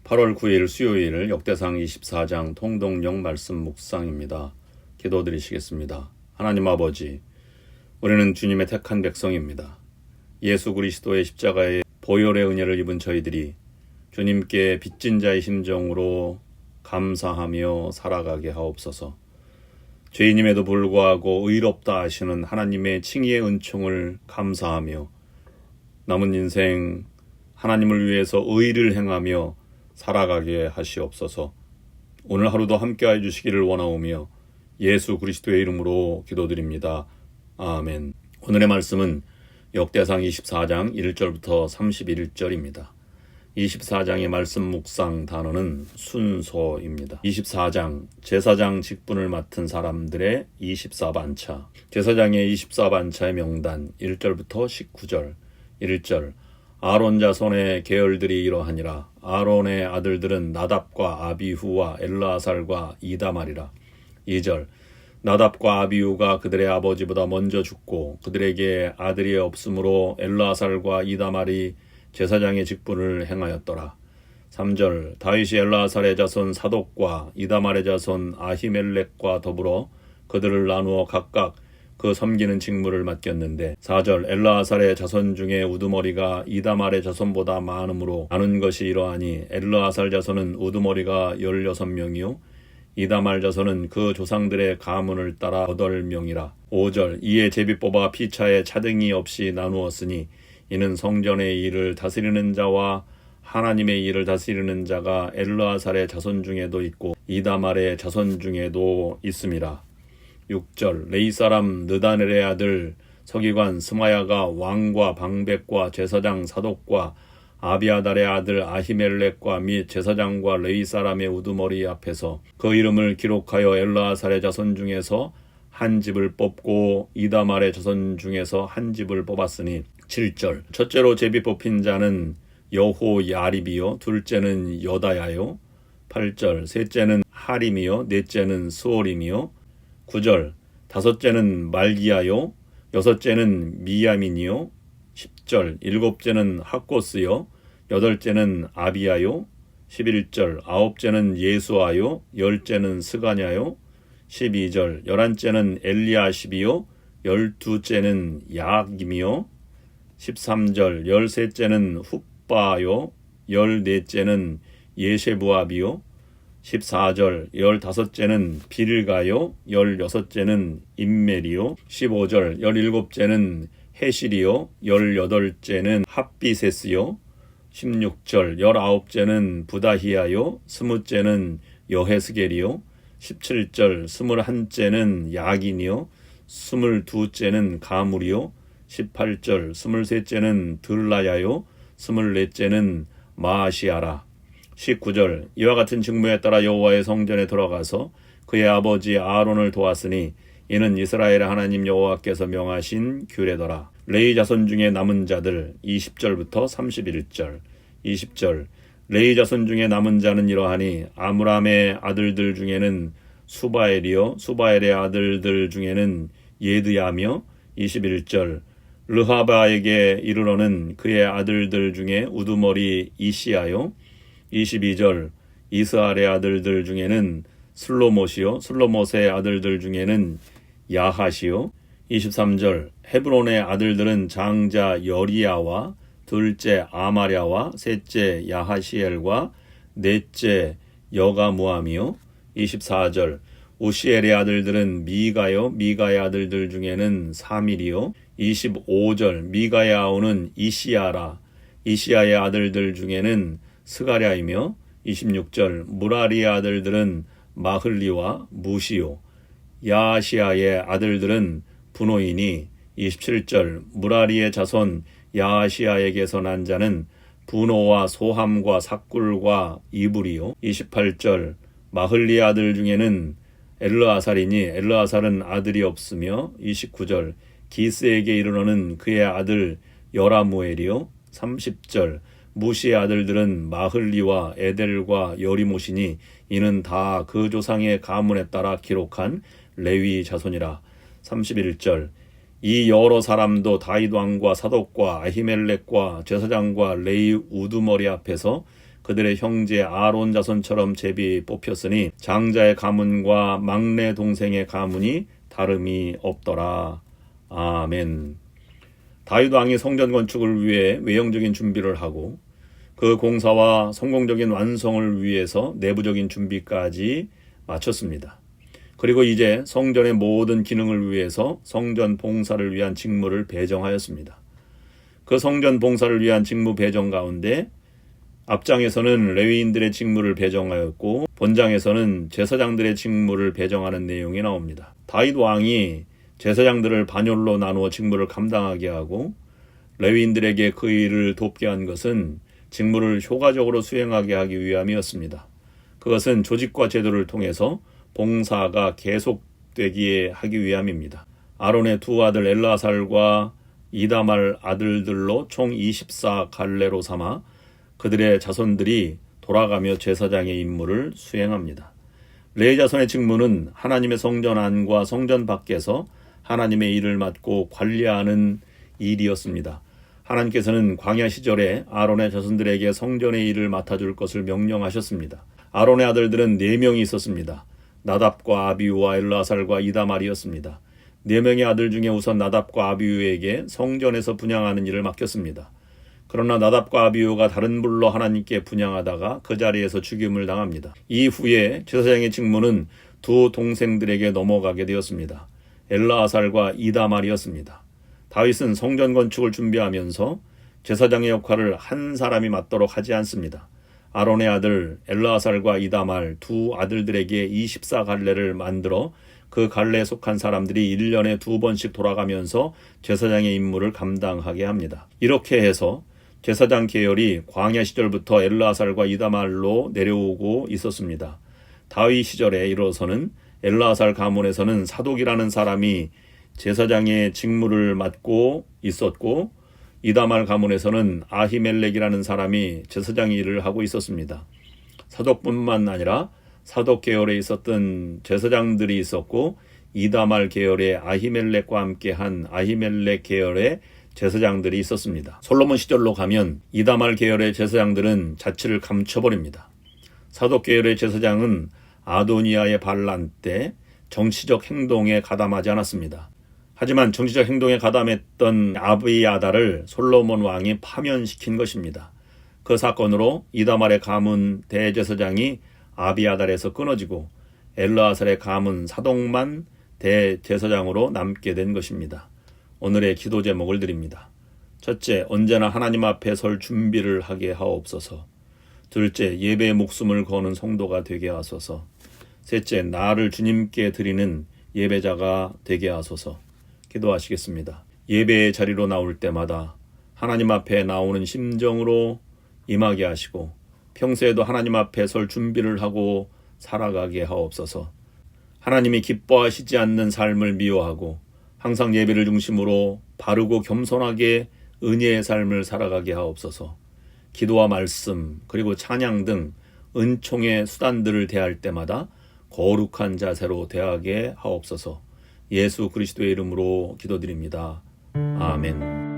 8월 9일 수요일 역대상 24장 통독령 말씀 묵상입니다. 기도드리시겠습니다. 하나님 아버지, 우리는 주님의 택한 백성입니다. 예수 그리스도의 십자가의 보혈의 은혜를 입은 저희들이 주님께 빚진 자의 심정으로 감사하며 살아가게 하옵소서. 죄인임에도 불구하고 의롭다 하시는 하나님의 칭의의 은총을 감사하며 남은 인생 하나님을 위해서 의를 행하며 살아가게 하시옵소서. 오늘 하루도 함께해 주시기를 원하오며 예수 그리스도의 이름으로 기도드립니다. 아멘. 오늘의 말씀은 역대상 24장 1절부터 31절입니다. 24장의 말씀 묵상 단어는 순서입니다. 24장, 제사장 직분을 맡은 사람들의 24반차. 제사장의 24반차의 명단 1절부터 19절. 1절, 아론 자손의 계열들이 이러하니라. 아론의 아들들은 나답과 아비후와 엘르아살과 이다말이라. 2절, 나답과 아비후가 그들의 아버지보다 먼저 죽고 그들에게 아들이 없으므로 엘르아살과 이다말이 제사장의 직분을 행하였더라. 3절, 다윗이 엘르아살의 자손 사독과 이다말의 자손 아히멜렉과 더불어 그들을 나누어 각각 그 섬기는 직무를 맡겼는데 4절, 엘르아살의 자손 중에 우두머리가 이다말의 자손보다 많으므로 나눈 것이 이러하니 엘르아살 자손은 우두머리가 16명이요 이다말 자손은 그 조상들의 가문을 따라 8명이라. 5절, 이에 제비 뽑아 피차에 차등이 없이 나누었으니 이는 성전의 일을 다스리는 자와 하나님의 일을 다스리는 자가 엘르아살의 자손 중에도 있고 이다말의 자손 중에도 있음이라. 6절, 레이 사람 느다넬의 아들 서기관 스마야가 왕과 방백과 제사장 사독과 아비아달의 아들 아히멜렉과 및 제사장과 레이 사람의 우두머리 앞에서 그 이름을 기록하여 엘르아살의 자손 중에서 한 집을 뽑고 이다말의 자손 중에서 한 집을 뽑았으니 7절, 첫째로 제비 뽑힌 자는 여호야립이요 둘째는 여다야요 8절, 셋째는 하림이요 넷째는 스오림이요 9절, 다섯째는 말기야요 여섯째는 미야민이요 10절, 일곱째는 학고스요 여덟째는 아비야요 11절, 아홉째는 예수아요 열째는 스가냐요 12절, 열한째는 엘리아십이요 열두째는 야악임이요 13절, 열셋째는 훗바요 열넷째는 예셰부압이요 14절, 15째는 빌가요, 16째는 임멜이요, 15절, 17째는 헤실이요, 18째는 합비세스요, 16절, 19째는 부다히야요, 20째는 여헤스겔이요, 17절, 21째는 야긴이요, 22째는 가물이요, 18절, 23째는 들라야요, 24째는 마아시아라. 19절, 이와 같은 직무에 따라 여호와의 성전에 들어가서 그의 아버지 아론을 도왔으니 이는 이스라엘의 하나님 여호와께서 명하신 규례더라. 레위 자손 중에 남은 자들 20절부터 31절. 20절, 레위 자손 중에 남은 자는 이러하니 아므람의 아들들 중에는 수바엘이요 수바엘의 아들들 중에는 예드야며 21절, 르하바에게 이르러는 그의 아들들 중에 우두머리 이시야요 22절, 이스알의 아들들 중에는 슬로못이요 슬로못의 아들들 중에는 야핫이요 23절, 헤브론의 아들들은 장자 여리야와 둘째 아마랴와 셋째 야하시엘과 넷째 여가무함이요 24절, 우시엘의 아들들은 미가요 미가의 아들들 중에는 사밀이요 25절, 미가의 아우는 이시야라. 이시야의 아들들 중에는 스가랴이며 26절, 무라리의 아들들은 마흘리와 무시요 야아시아의 아들들은 분노이니 27절, 무라리의 자손 야아시아에게서 난 자는 분노와 소함과 삭굴과 이불이요 28절, 마흘리의 아들 중에는 엘르아살이니 엘르아살은 아들이 없으며 29절, 기스에게 이르러는 그의 아들 여라무엘이요 30절, 무시의 아들들은 마흘리와 에델과 여리못이니 이는 다 그 조상의 가문에 따라 기록한 레위 자손이라. 31절, 이 여러 사람도 다윗 왕과 사독과 아히멜렉과 제사장과 레위 우두머리 앞에서 그들의 형제 아론 자손처럼 제비 뽑혔으니 장자의 가문과 막내 동생의 가문이 다름이 없더라. 아멘. 다윗 왕이 성전 건축을 위해 외형적인 준비를 하고 그 공사와 성공적인 완성을 위해서 내부적인 준비까지 마쳤습니다. 그리고 이제 성전의 모든 기능을 위해서 성전 봉사를 위한 직무를 배정하였습니다. 그 성전 봉사를 위한 직무 배정 가운데 앞장에서는 레위인들의 직무를 배정하였고 본장에서는 제사장들의 직무를 배정하는 내용이 나옵니다. 다윗 왕이 제사장들을 반열로 나누어 직무를 감당하게 하고 레위인들에게 그 일을 돕게 한 것은 직무를 효과적으로 수행하게 하기 위함이었습니다. 그것은 조직과 제도를 통해서 봉사가 계속되게 하기 위함입니다. 아론의 두 아들 엘르아살과 이다말 아들들로 총 24갈래로 삼아 그들의 자손들이 돌아가며 제사장의 임무를 수행합니다. 레위 자손의 직무는 하나님의 성전 안과 성전 밖에서 하나님의 일을 맡고 관리하는 일이었습니다. 하나님께서는 광야 시절에 아론의 자손들에게 성전의 일을 맡아줄 것을 명령하셨습니다. 아론의 아들들은 4명이 있었습니다. 나답과 아비우와 엘르아살과 이다말이었습니다. 4명의 아들 중에 우선 나답과 아비우에게 성전에서 분향하는 일을 맡겼습니다. 그러나 나답과 아비우가 다른 불로 하나님께 분향하다가 그 자리에서 죽임을 당합니다. 이후에 제사장의 직무는 두 동생들에게 넘어가게 되었습니다. 엘르아살과 이다말이었습니다. 다윗은 성전 건축을 준비하면서 제사장의 역할을 한 사람이 맡도록 하지 않습니다. 아론의 아들 엘르아살과 이다말 두 아들들에게 24갈래를 만들어 그 갈래에 속한 사람들이 1년에 2번씩 돌아가면서 제사장의 임무를 감당하게 합니다. 이렇게 해서 제사장 계열이 광야 시절부터 엘르아살과 이다말로 내려오고 있었습니다. 다윗 시절에 이르러서는 엘르아살 가문에서는 사독이라는 사람이 제사장의 직무를 맡고 있었고 이다말 가문에서는 아히멜렉이라는 사람이 제사장의 일을 하고 있었습니다. 사독뿐만 아니라 사독 계열에 있었던 제사장들이 있었고 이다말 계열의 아히멜렉과 함께한 아히멜렉 계열의 제사장들이 있었습니다. 솔로몬 시절로 가면 이다말 계열의 제사장들은 자취를 감춰버립니다. 사독 계열의 제사장은 아도니아의 반란 때 정치적 행동에 가담하지 않았습니다. 하지만 정치적 행동에 가담했던 아비아달을 솔로몬 왕이 파면시킨 것입니다. 그 사건으로 이다말의 가문 대제사장이 아비아달에서 끊어지고 엘르아살의 가문 사독만 대제사장으로 남게 된 것입니다. 오늘의 기도 제목을 드립니다. 첫째, 언제나 하나님 앞에 설 준비를 하게 하옵소서. 둘째, 예배의 목숨을 거는 성도가 되게 하소서. 셋째, 나를 주님께 드리는 예배자가 되게 하소서. 기도하시겠습니다. 예배의 자리로 나올 때마다 하나님 앞에 나오는 심정으로 임하게 하시고 평소에도 하나님 앞에 설 준비를 하고 살아가게 하옵소서. 하나님이 기뻐하시지 않는 삶을 미워하고 항상 예배를 중심으로 바르고 겸손하게 은혜의 삶을 살아가게 하옵소서. 기도와 말씀 그리고 찬양 등 은총의 수단들을 대할 때마다 거룩한 자세로 대하게 하옵소서. 예수 그리스도의 이름으로 기도드립니다. 아멘.